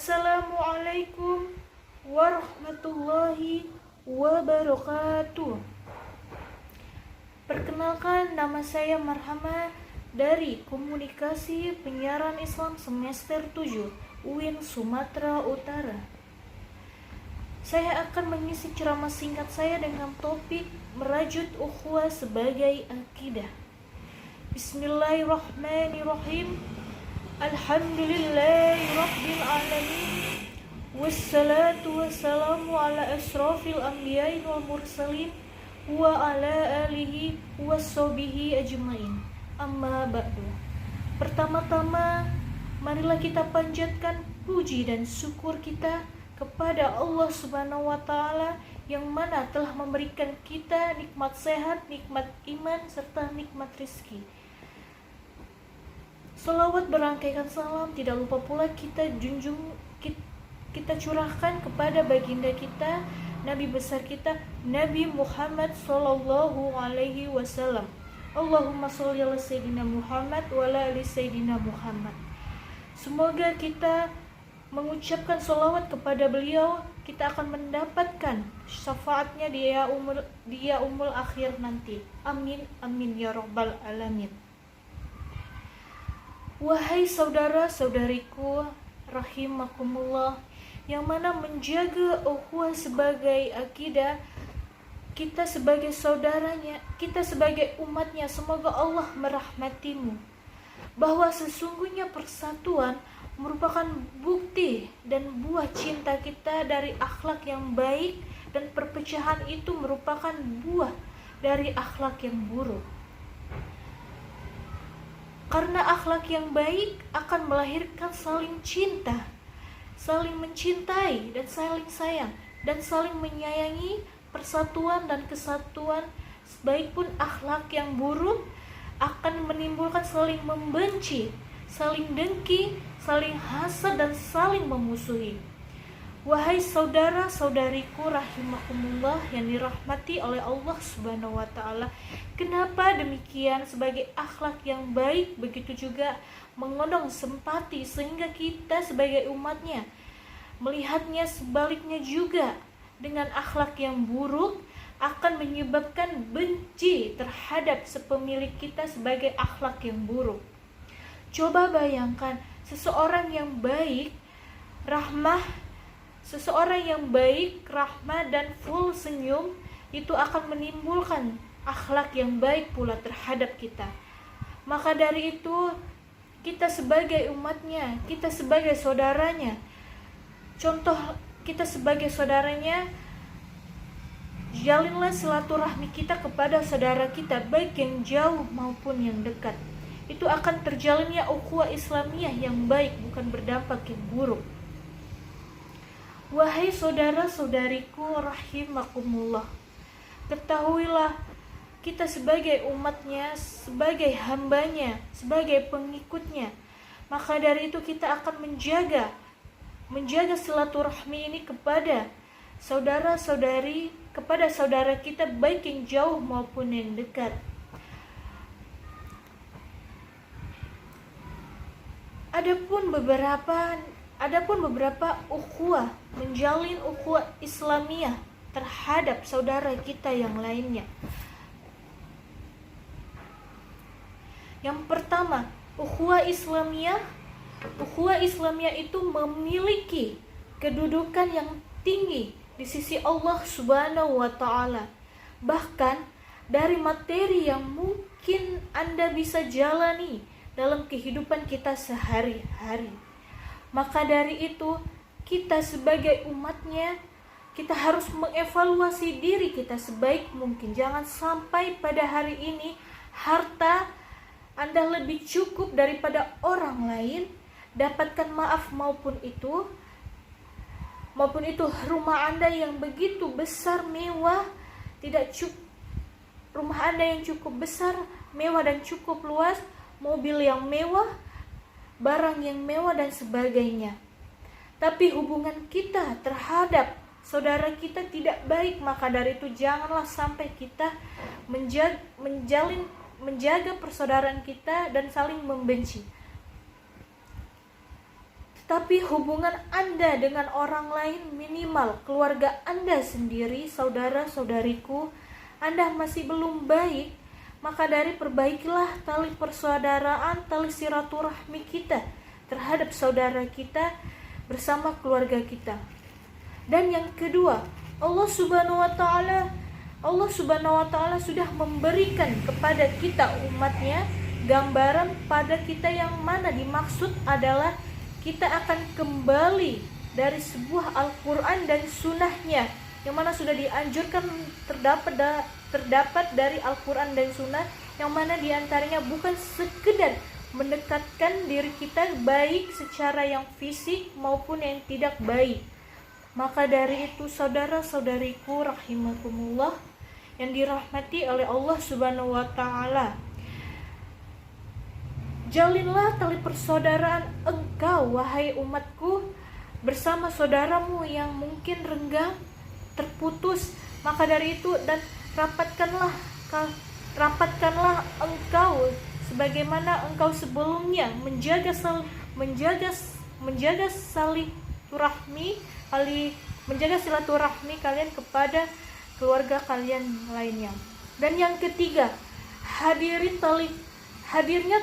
Assalamualaikum warahmatullahi wabarakatuh. Perkenalkan, nama saya Marhama dari Komunikasi Penyiaran Islam Semester 7 UIN Sumatera Utara. Saya akan mengisi ceramah singkat saya dengan topik merajut ukhuwah sebagai akidah. Bismillahirrahmanirrahim. Alhamdulillahirabbil alamin. Wassalatu wassalamu ala asrafil anbiya'i wal mursalin wa ala alihi washabihi ajmain. Amma ba'du. Pertama-tama, marilah kita panjatkan puji dan syukur kita kepada Allah Subhanahu wa taala yang mana telah memberikan kita nikmat sehat, nikmat iman serta nikmat rezeki. Salawat berangkaikan salam tidak lupa pula kita curahkan kepada baginda kita, Nabi besar kita, Nabi Muhammad sallallahu alaihi wasallam. Allahumma sholli ala sayyidina Muhammad wa ala ali sayyidina Muhammad. Semoga kita mengucapkan salawat kepada beliau, kita akan mendapatkan syafaatnya di yaumul akhir nanti. Amin amin ya rabbal alamin. Wahai saudara-saudariku rahimakumullah, yang mana menjaga ukhuwah sebagai akidah, kita sebagai saudaranya, kita sebagai umatnya, semoga Allah merahmatimu, bahwa sesungguhnya persatuan merupakan bukti dan buah cinta kita dari akhlak yang baik, dan perpecahan itu merupakan buah dari akhlak yang buruk. Karena akhlak yang baik akan melahirkan saling cinta, saling mencintai dan saling sayang, dan saling menyayangi. Persatuan dan kesatuan, sebaikpun akhlak yang buruk akan menimbulkan saling membenci, saling dengki, saling hasad, dan saling memusuhi. Wahai saudara-saudariku rahimakumullah yang dirahmati oleh Allah Subhanahu wa taala, kenapa demikian? Sebagai akhlak yang baik, begitu juga mengundang simpati sehingga kita sebagai umatnya melihatnya. Sebaliknya juga, dengan akhlak yang buruk akan menyebabkan benci terhadap sepemilik kita sebagai akhlak yang buruk. Coba bayangkan, seseorang yang baik, rahmah dan full senyum, itu akan menimbulkan akhlak yang baik pula terhadap kita. Maka dari itu, kita sebagai umatnya, kita sebagai saudaranya, contoh kita sebagai saudaranya, jalinlah silaturahmi kita kepada saudara kita, baik yang jauh maupun yang dekat. Itu akan terjalinnya ukhuwah Islamiyah yang baik, bukan berdampak yang buruk. Wahai saudara-saudariku rahimakumullah, ketahuilah, kita sebagai umatnya, sebagai hambanya, sebagai pengikutnya, maka dari itu kita akan menjaga silaturahmi ini kepada saudara-saudari, kepada saudara kita, baik yang jauh maupun yang dekat. Adapun beberapa ukhuwah, menjalin ukhuwah Islamiyah terhadap saudara kita yang lainnya. Yang pertama, ukhuwah Islamiyah itu memiliki kedudukan yang tinggi di sisi Allah Subhanahu wa taala. Bahkan dari materi yang mungkin Anda bisa jalani dalam kehidupan kita sehari-hari. Maka dari itu, kita sebagai umatnya, kita harus mengevaluasi diri kita sebaik mungkin. Jangan sampai pada hari ini harta Anda lebih cukup daripada orang lain, dapatkan maaf maupun itu rumah Anda yang begitu besar, mewah, rumah Anda yang cukup besar, mewah dan cukup luas, mobil yang mewah, barang yang mewah dan sebagainya. Tapi hubungan kita terhadap saudara kita tidak baik, maka dari itu janganlah sampai kita menjaga persaudaraan kita dan saling membenci. Tapi hubungan Anda dengan orang lain, minimal keluarga Anda sendiri, saudara-saudariku, Anda masih belum baik, maka perbaikilah tali persaudaraan, tali silaturahmi kita terhadap saudara kita bersama keluarga kita. Dan yang kedua, Allah Subhanahu wa Ta'ala sudah memberikan kepada kita umatnya gambaran pada kita yang mana dimaksud adalah kita akan kembali dari sebuah Al-Quran dan Sunnahnya, yang mana sudah dianjurkan terdapat dari Al-Quran dan Sunnah, yang mana diantaranya bukan sekedar mendekatkan diri kita baik secara yang fisik maupun yang tidak baik. Maka dari itu saudara-saudariku rahimakumullah yang dirahmati oleh Allah Subhanahu wa Ta'ala, jalinlah tali persaudaraan engkau, wahai umatku, bersama saudaramu yang mungkin renggang, terputus. Maka dari itu, dan rapatkanlah engkau sebagaimana engkau sebelumnya menjaga silaturahmi kalian kepada keluarga kalian lainnya. Dan yang ketiga, hadirnya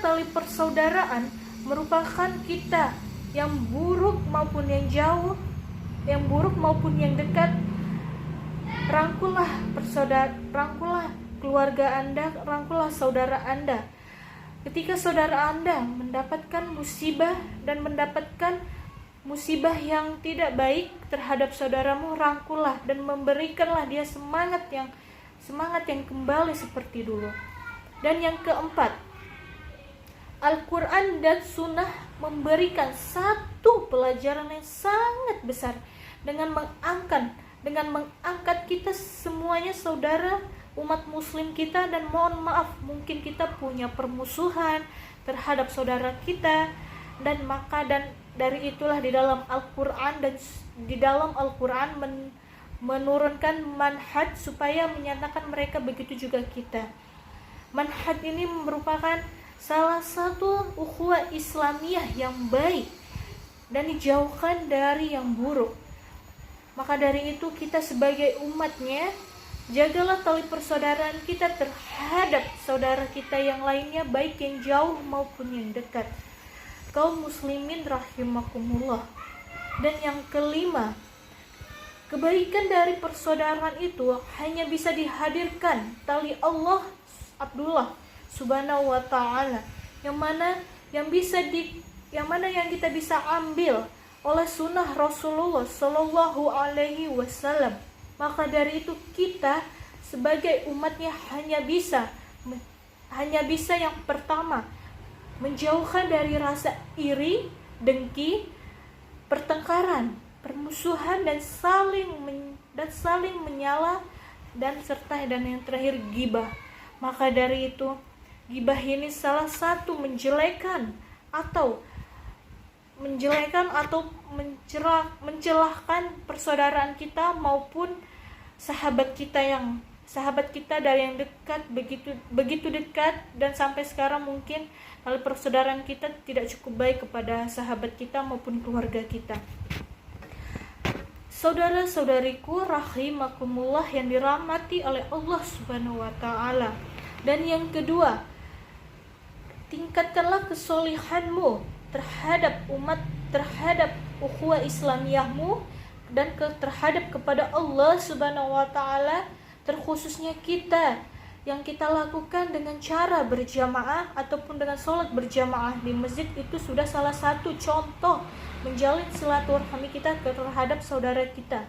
tali persaudaraan merupakan kita yang buruk maupun yang jauh, yang buruk maupun yang dekat. Rangkullah keluarga Anda, rangkullah saudara Anda. Ketika saudara Anda mendapatkan musibah dan mendapatkan musibah yang tidak baik terhadap saudaramu, rangkullah dan memberikanlah dia semangat yang kembali seperti dulu. Dan yang keempat, Al-Quran dan Sunnah memberikan satu pelajaran yang sangat besar dengan mengangkat kita semuanya saudara umat muslim kita. Dan mohon maaf, mungkin kita punya permusuhan terhadap saudara kita, dan dari itulah di dalam Al-Quran menurunkan manhaj supaya menyatakan mereka, begitu juga kita. Manhaj ini merupakan salah satu ukhuwah Islamiyah yang baik dan dijauhkan dari yang buruk. Maka dari itu kita sebagai umatnya, jagalah tali persaudaraan kita terhadap saudara kita yang lainnya, baik yang jauh maupun yang dekat. Kaum muslimin rahimakumullah. Dan yang kelima, kebaikan dari persaudaraan itu hanya bisa dihadirkan tali Allah Abdullah Subhanahu wa Ta'ala, yang kita bisa ambil oleh sunnah Rasulullah Sallallahu Alaihi Wasallam. Maka dari itu kita sebagai umatnya hanya bisa yang pertama, menjauhkan dari rasa iri, dengki, pertengkaran, permusuhan, dan saling menyala, dan yang terakhir ghibah. Maka dari itu, ghibah ini salah satu menjelekkan atau mencelahkan persaudaraan kita maupun sahabat kita dari yang dekat, begitu dekat, dan sampai sekarang mungkin kalau persaudaraan kita tidak cukup baik kepada sahabat kita maupun keluarga kita. Saudara-saudariku rahimakumullah yang dirahmati oleh Allah Subhanahu wa Ta'ala. Dan yang kedua, tingkatkanlah kesolihanmu terhadap umat, terhadap ukhuwah Islamiyahmu, dan terhadap kepada Allah Subhanahu wa Ta'ala, terkhususnya kita yang kita lakukan dengan cara berjamaah ataupun dengan sholat berjamaah di masjid. Itu sudah salah satu contoh menjalin silaturahmi kita terhadap saudara kita.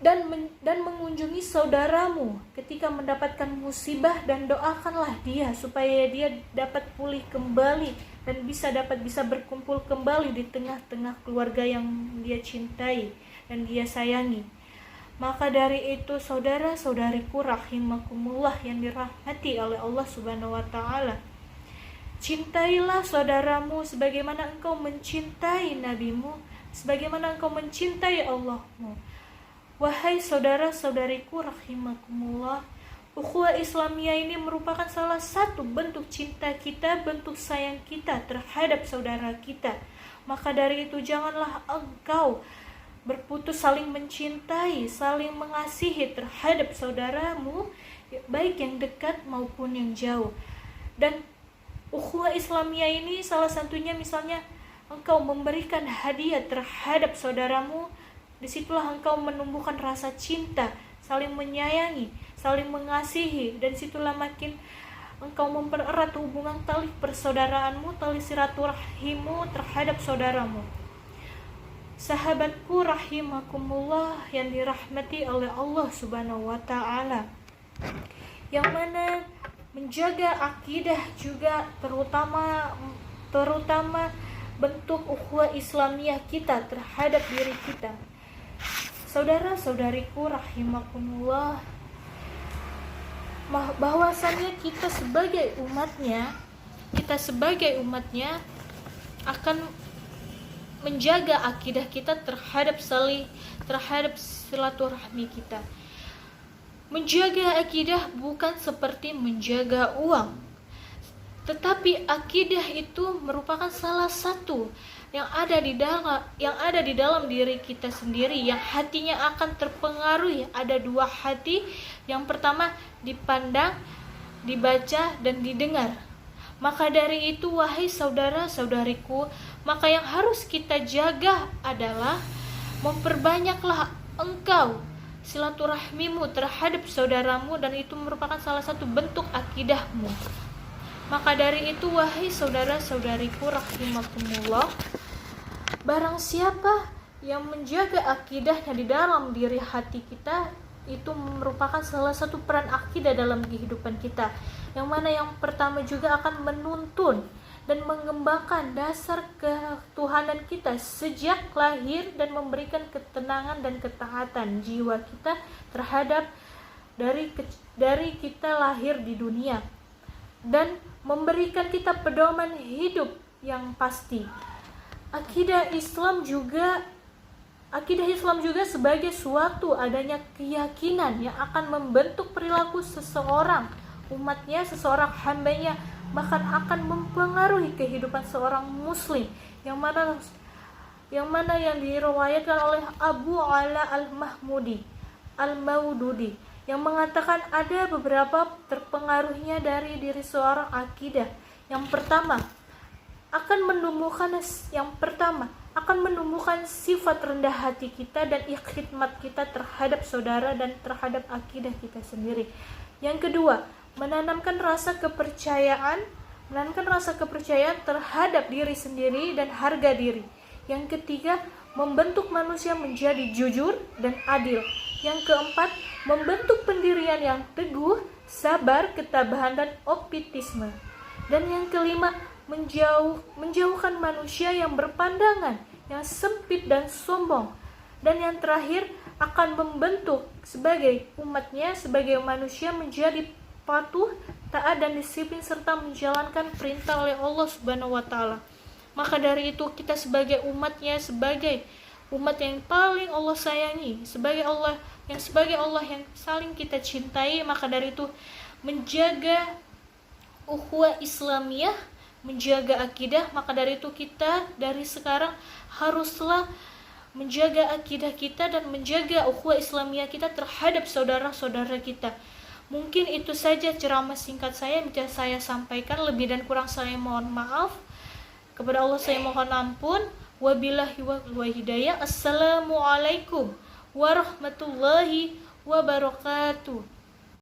Dan mengunjungi saudaramu ketika mendapatkan musibah, dan doakanlah dia supaya dia dapat pulih kembali dan bisa berkumpul kembali di tengah-tengah keluarga yang dia cintai dan dia sayangi. Maka dari itu saudara-saudariku rahimakumullah yang dirahmati oleh Allah Subhanahu wa Ta'ala, cintailah saudaramu sebagaimana engkau mencintai nabimu, sebagaimana engkau mencintai Allahmu. Wahai saudara-saudariku rahimakumullah, ukhuwah Islamiyah ini merupakan salah satu bentuk cinta kita, bentuk sayang kita terhadap saudara kita. Maka dari itu janganlah engkau berputus saling mencintai, saling mengasihi terhadap saudaramu, baik yang dekat maupun yang jauh. Dan ukhuwah Islamiyah ini salah satunya misalnya engkau memberikan hadiah terhadap saudaramu, disitulah engkau menumbuhkan rasa cinta, saling menyayangi, saling mengasihi, dan situlah makin engkau mempererat hubungan tali persaudaraanmu, tali silaturahimmu terhadap saudaramu. Sahabatku rahimakumullah yang dirahmati oleh Allah Subhanahu wa taala, yang mana menjaga akidah juga terutama bentuk ukhuwah Islamiyah kita terhadap diri kita. Saudara-saudariku rahimakumullah, bahwasannya kita sebagai umatnya akan menjaga akidah kita terhadap silaturahmi kita. Menjaga akidah bukan seperti menjaga uang, tetapi akidah itu merupakan salah satu yang ada di dalam diri kita sendiri, yang hatinya akan terpengaruhi. Ada dua hati, yang pertama dipandang, dibaca, dan didengar. Maka dari itu wahai saudara-saudariku, maka yang harus kita jaga adalah memperbanyaklah engkau silaturahmimu terhadap saudaramu, dan itu merupakan salah satu bentuk akidahmu. Maka dari itu wahai saudara-saudariku rahimakumullah, barang siapa yang menjaga akidahnya di dalam diri hati kita, itu merupakan salah satu peran akidah dalam kehidupan kita, yang mana yang pertama juga akan menuntun dan mengembangkan dasar ketuhanan kita sejak lahir, dan memberikan ketenangan dan ketaatan jiwa kita terhadap dari kita lahir di dunia, dan memberikan kita pedoman hidup yang pasti. Akidah Islam juga sebagai suatu adanya keyakinan yang akan membentuk perilaku seseorang umatnya, seseorang hambanya, bahkan akan mempengaruhi kehidupan seorang muslim, yang mana yang diriwayatkan oleh Abu Ala Al-Maududi yang mengatakan ada beberapa terpengaruhnya dari diri seorang akidah. Yang pertama akan menumbuhkan sifat rendah hati kita dan khidmat kita terhadap saudara dan terhadap akidah kita sendiri. Yang kedua, menanamkan rasa kepercayaan terhadap diri sendiri dan harga diri. Yang ketiga, membentuk manusia menjadi jujur dan adil. Yang keempat, membentuk pendirian yang teguh, sabar, ketabahan, dan optimisme. Dan yang kelima, menjauhkan manusia yang berpandangan yang sempit dan sombong. Dan yang terakhir, akan membentuk sebagai umatnya, sebagai manusia menjadi patuh, taat, dan disiplin, serta menjalankan perintah oleh Allah Subhanahu wa taala. Maka dari itu kita sebagai umatnya, sebagai umat yang paling Allah sayangi, sebagai Allah yang saling kita cintai, maka dari itu menjaga ukhuwah Islamiyah, menjaga akidah. Maka dari itu kita dari sekarang haruslah menjaga akidah kita dan menjaga ukhuwah Islamiyah kita terhadap saudara-saudara kita. Mungkin itu saja ceramah singkat saya yang bisa saya sampaikan. Lebih dan kurang saya mohon maaf. Kepada Allah saya mohon ampun. Wabillahi wal hidayah. Assalamualaikum warahmatullahi wabarakatuh.